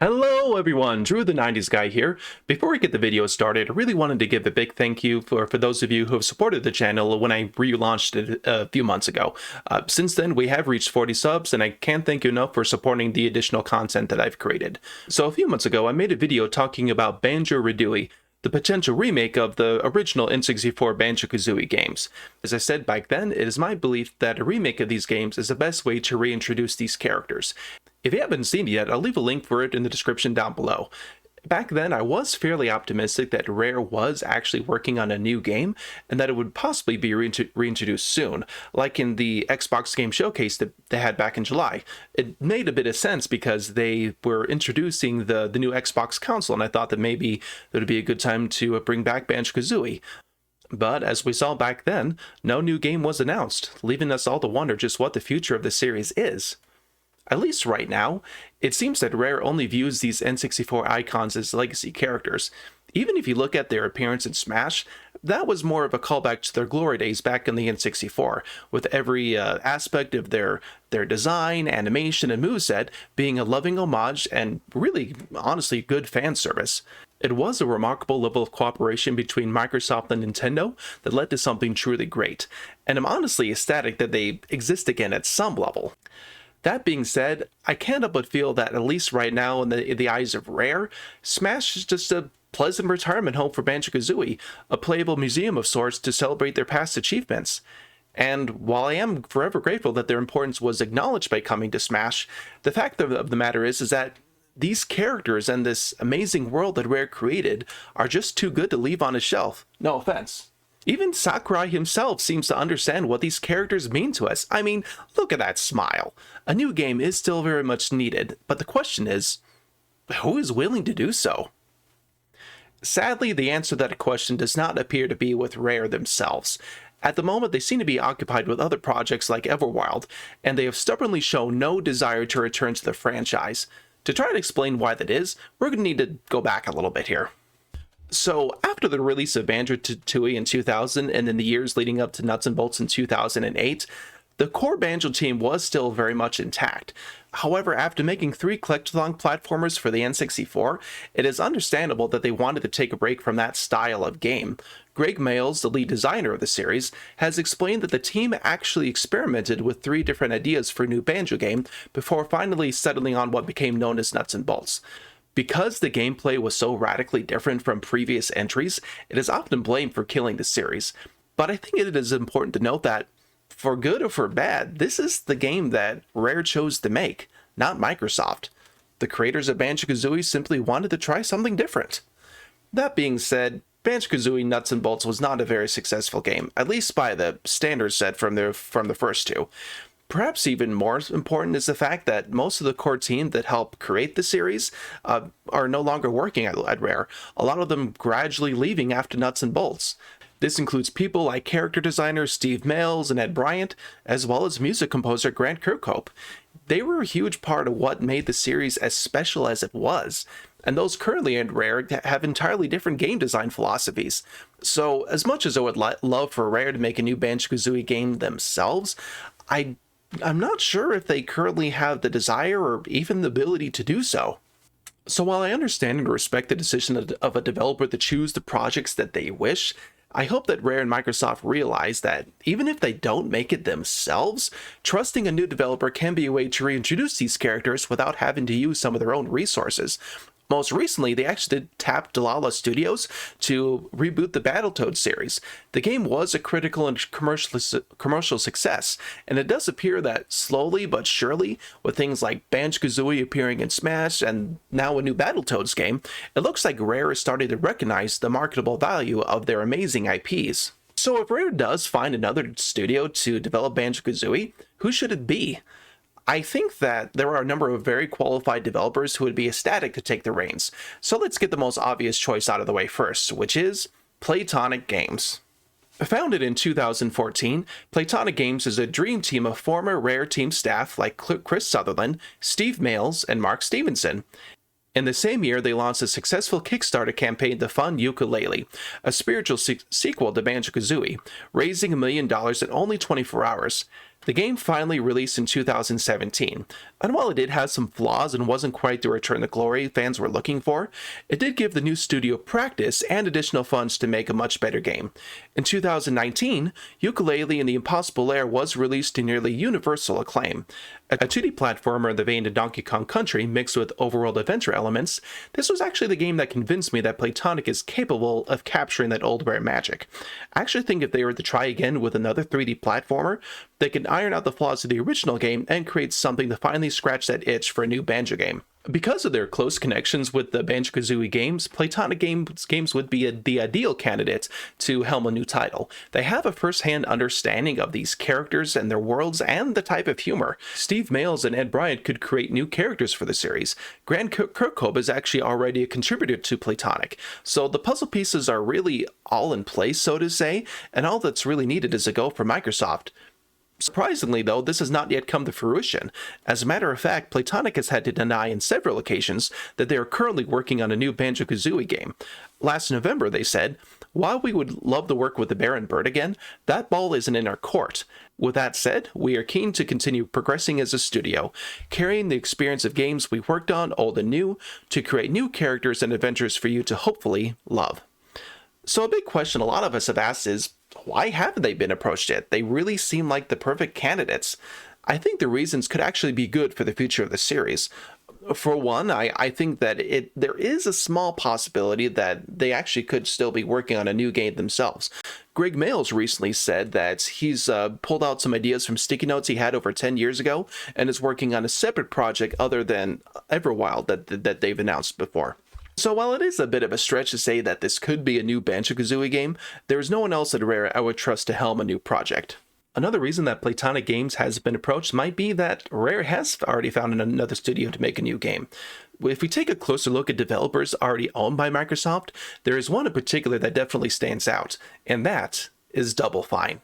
Hello everyone, Drew the 90s guy here. Before we get the video started, I really wanted to give a big thank you for those of you who have supported the channel when I relaunched it a few months ago. Since then, we have reached 40 subs, and I can't thank you enough for supporting the additional content that I've created. So a few months ago, I made a video talking about Banjo-Redooie, the potential remake of the original N64 Banjo-Kazooie games. As I said back then, it is my belief that a remake of these games is the best way to reintroduce these characters. If you haven't seen it yet, I'll leave a link for it in the description down below. Back then, I was fairly optimistic that Rare was actually working on a new game, and that it would possibly be reintroduced soon, like in the Xbox Game Showcase that they had back in July. It made a bit of sense because they were introducing the new Xbox console, and I thought that maybe it would be a good time to bring back Banjo-Kazooie. But as we saw back then, no new game was announced, leaving us all to wonder just what the future of the series is. At least right now, it seems that Rare only views these N64 icons as legacy characters. Even if you look at their appearance in Smash, that was more of a callback to their glory days back in the N64, with every aspect of their design, animation, and moveset being a loving homage and really, honestly, good fan service. It was a remarkable level of cooperation between Microsoft and Nintendo that led to something truly great, and I'm honestly ecstatic that they exist again at some level. That being said, I can't help but feel that at least right now in the eyes of Rare, Smash is just a pleasant retirement home for Banjo-Kazooie, a playable museum of sorts to celebrate their past achievements. And while I am forever grateful that their importance was acknowledged by coming to Smash, the fact of the matter is that these characters and this amazing world that Rare created are just too good to leave on a shelf. No offense. Even Sakurai himself seems to understand what these characters mean to us. I mean, look at that smile. A new game is still very much needed, but the question is, who is willing to do so? Sadly, the answer to that question does not appear to be with Rare themselves. At the moment, they seem to be occupied with other projects like Everwild, and they have stubbornly shown no desire to return to the franchise. To try to explain why that is, we're going to need to go back a little bit here. So, after the release of Banjo-Tooie in 2000 and in the years leading up to Nuts and Bolts in 2008, the core Banjo team was still very much intact. However, after making 3 collectathon platformers for the N64, it is understandable that they wanted to take a break from that style of game. Greg Mayles, the lead designer of the series, has explained that the team actually experimented with 3 different ideas for a new Banjo game before finally settling on what became known as Nuts and Bolts. Because the gameplay was so radically different from previous entries, it is often blamed for killing the series. But I think it is important to note that, for good or for bad, this is the game that Rare chose to make, not Microsoft. The creators of Banjo-Kazooie simply wanted to try something different. That being said, Banjo-Kazooie Nuts and Bolts was not a very successful game, at least by the standards set from the first two. Perhaps even more important is the fact that most of the core team that helped create the series are no longer working at Rare, a lot of them gradually leaving after Nuts and Bolts. This includes people like character designers Steve Mayles and Ed Bryant, as well as music composer Grant Kirkhope. They were a huge part of what made the series as special as it was, and those currently at Rare have entirely different game design philosophies. So, as much as I would love for Rare to make a new Banjo-Kazooie game themselves, I'm not sure if they currently have the desire or even the ability to do so. So while I understand and respect the decision of a developer to choose the projects that they wish, I hope that Rare and Microsoft realize that even if they don't make it themselves, trusting a new developer can be a way to reintroduce these characters without having to use some of their own resources. Most recently, they actually tapped Dlala Studios to reboot the Battletoads series. The game was a critical and commercial success, and it does appear that slowly but surely, with things like Banjo-Kazooie appearing in Smash and now a new Battletoads game, it looks like Rare is starting to recognize the marketable value of their amazing IPs. So if Rare does find another studio to develop Banjo-Kazooie, who should it be? I think that there are a number of very qualified developers who would be ecstatic to take the reins. So let's get the most obvious choice out of the way first, which is Playtonic Games. Founded in 2014, Playtonic Games is a dream team of former Rare team staff like Chris Sutherland, Steve Mayles, and Mark Stevenson. In the same year, they launched a successful Kickstarter campaign to fund Yooka-Laylee, a spiritual sequel to Banjo-Kazooie, raising $1 million in only 24 hours. The game finally released in 2017, and while it did have some flaws and wasn't quite the return to glory fans were looking for, it did give the new studio practice and additional funds to make a much better game. In 2019, Yooka-Laylee and the Impossible Lair was released to nearly universal acclaim. A 2D platformer in the vein of Donkey Kong Country mixed with overworld adventure elements, this was actually the game that convinced me that Playtonic is capable of capturing that old rare magic. I actually think if they were to try again with another 3D platformer, they could iron out the flaws of the original game and create something to finally scratch that itch for a new Banjo game. Because of their close connections with the Banjo-Kazooie games, Playtonic games would be the ideal candidate to helm a new title. They have a first-hand understanding of these characters and their worlds and the type of humor. Steve Mails and Ed Bryant could create new characters for the series. Grant Kirkhope is actually already a contributor to Playtonic, so the puzzle pieces are really all in place, so to say, and all that's really needed is a go for Microsoft. Surprisingly, though, this has not yet come to fruition. As a matter of fact, Playtonic has had to deny in several occasions that they are currently working on a new Banjo-Kazooie game. Last November, they said, "While we would love to work with the Baron Bird again, that ball isn't in our court. With that said, we are keen to continue progressing as a studio, carrying the experience of games we worked on, old and new, to create new characters and adventures for you to hopefully love." So a big question a lot of us have asked is, why haven't they been approached yet? They really seem like the perfect candidates. I think the reasons could actually be good for the future of the series. For one, I think that there is a small possibility that they actually could still be working on a new game themselves. Greg Mails recently said that he's pulled out some ideas from sticky notes he had over 10 years ago and is working on a separate project other than Everwild that they've announced before. So while it is a bit of a stretch to say that this could be a new Banjo-Kazooie game, there is no one else at Rare I would trust to helm a new project. Another reason that Playtonic Games has been approached might be that Rare has already found another studio to make a new game. If we take a closer look at developers already owned by Microsoft, there is one in particular that definitely stands out, and that is Double Fine.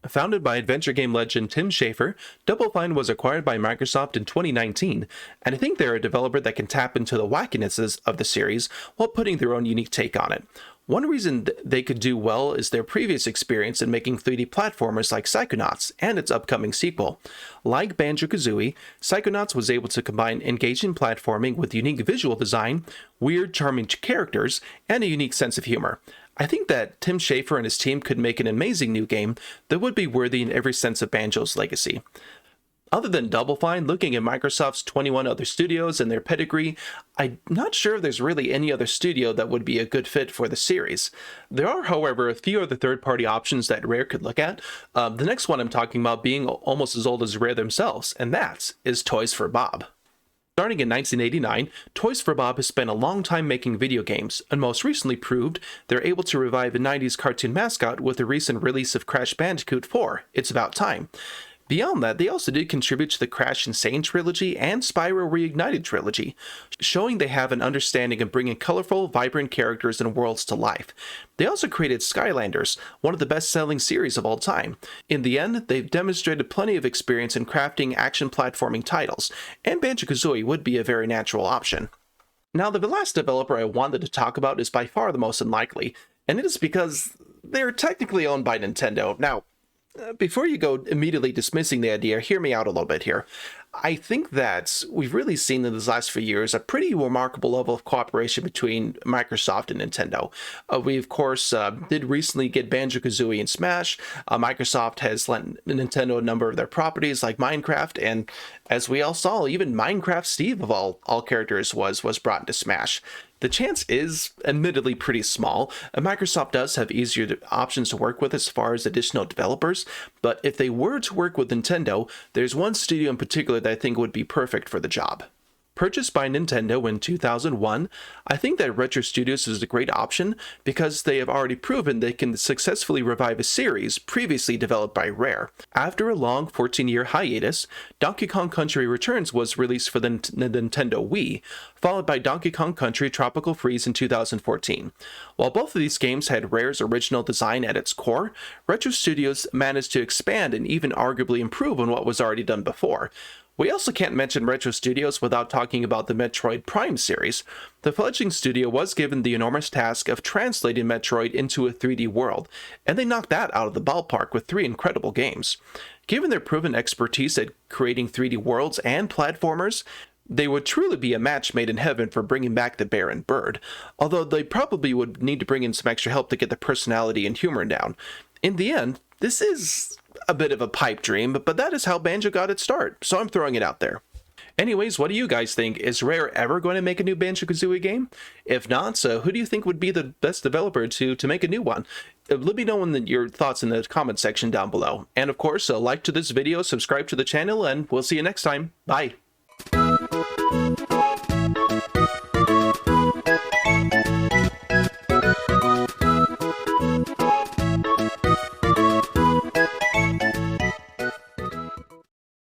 Founded by adventure game legend Tim Schafer, Double Fine was acquired by Microsoft in 2019, and I think they're a developer that can tap into the wackinesses of the series while putting their own unique take on it. One reason they could do well is their previous experience in making 3D platformers like Psychonauts and its upcoming sequel. Like Banjo-Kazooie, Psychonauts was able to combine engaging platforming with unique visual design, weird, charming characters, and a unique sense of humor. I think that Tim Schafer and his team could make an amazing new game that would be worthy in every sense of Banjo's legacy. Other than Double Fine, looking at Microsoft's 21 other studios and their pedigree, I'm not sure if there's really any other studio that would be a good fit for the series. There are, however, a few other third-party options that Rare could look at. The next one I'm talking about being almost as old as Rare themselves, and that is Toys for Bob. Starting in 1989, Toys for Bob has spent a long time making video games, and most recently proved they're able to revive a 90s cartoon mascot with the recent release of Crash Bandicoot 4, It's About Time. Beyond that, they also did contribute to the Crash Insane trilogy and Spyro Reignited trilogy, showing they have an understanding of bringing colorful, vibrant characters and worlds to life. They also created Skylanders, one of the best-selling series of all time. In the end, they've demonstrated plenty of experience in crafting action platforming titles, and Banjo-Kazooie would be a very natural option. Now, the last developer I wanted to talk about is by far the most unlikely, and it is because they're technically owned by Nintendo. Now, before you go immediately dismissing the idea, hear me out a little bit here. I think that we've really seen in these last few years a pretty remarkable level of cooperation between Microsoft and Nintendo. We, of course, did recently get Banjo-Kazooie and Smash. Microsoft has lent Nintendo a number of their properties like Minecraft, and as we all saw, even Minecraft Steve of all characters was brought into Smash. The chance is admittedly pretty small, and Microsoft does have easier options to work with as far as additional developers, but if they were to work with Nintendo, there's one studio in particular that I think would be perfect for the job. Purchased by Nintendo in 2001, I think that Retro Studios is a great option because they have already proven they can successfully revive a series previously developed by Rare. After a long 14-year hiatus, Donkey Kong Country Returns was released for the Nintendo Wii, followed by Donkey Kong Country Tropical Freeze in 2014. While both of these games had Rare's original design at its core, Retro Studios managed to expand and even arguably improve on what was already done before. We also can't mention Retro Studios without talking about the Metroid Prime series. The fledgling studio was given the enormous task of translating Metroid into a 3D world, and they knocked that out of the ballpark with 3 incredible games. Given their proven expertise at creating 3D worlds and platformers, they would truly be a match made in heaven for bringing back the bear and bird, although they probably would need to bring in some extra help to get the personality and humor down. In the end, this is a bit of a pipe dream, but that is how Banjo got its start, so I'm throwing it out there. Anyways, what do you guys think? Is Rare ever going to make a new Banjo-Kazooie game? If not, so who do you think would be the best developer to make a new one? Let me know your thoughts in the comment section down below. And of course, like to this video, subscribe to the channel, and we'll see you next time. Bye!